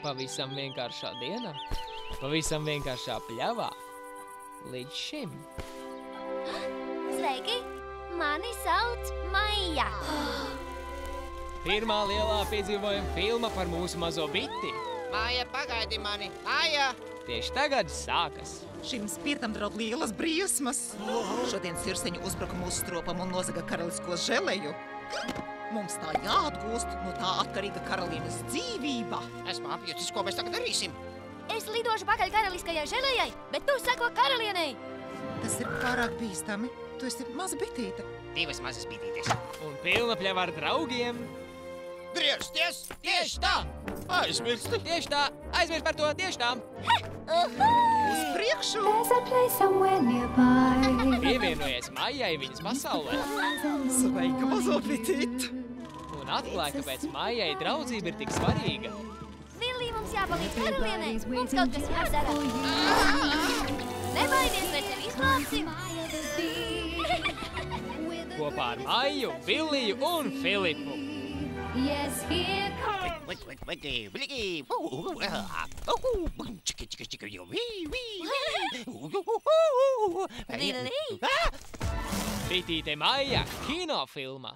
pavisam vienkāršā dienā, pavisam vienkāršā pļavā. Līdz šim. Sveiki! Mani sauc Maija. Pirmā lielā piedzīvojuma filma par mūsu mazo biti. Māja, pagaidi mani! Māja! Tieši tagad sākas. Šim spirtam draud lielas briesmas. Šodien sirseņu uzbruka mūsu stropam un nozaga karalisko želeju. Mums tā jāatgūst, no tā atkarīga karalienes dzīvība. Esmu apjucis, ko mēs tagad darīsim. Es lidošu pakaļ karaliskajai želejai, bet tu seko karalienei. Tas ir pārāk bīstami. Tu esi maza bitīte. Divas mazas bitītes. Un pilna pļava ar draugiem. Griezties! Tieši tā! Aizmirsti! Tieši tā, aizmirst par to, tieši tā. Uz priekšu! There's a place somewhere nearby. Pievienojies Maijai viņas pasaulē. Sveika, mazo bitīt! Un atklāj, kāpēc Maijai draudzība ir tik svarīga. Villī, mums jāpalīdz karalienei. Mums kaut kas jādara. Nebaidies, mēs tevi izglābsim. Kopā ar Maiju, Villiju un Filipu. Yes, here comes. Viki! Villī! Bitīte Maija kinofilma.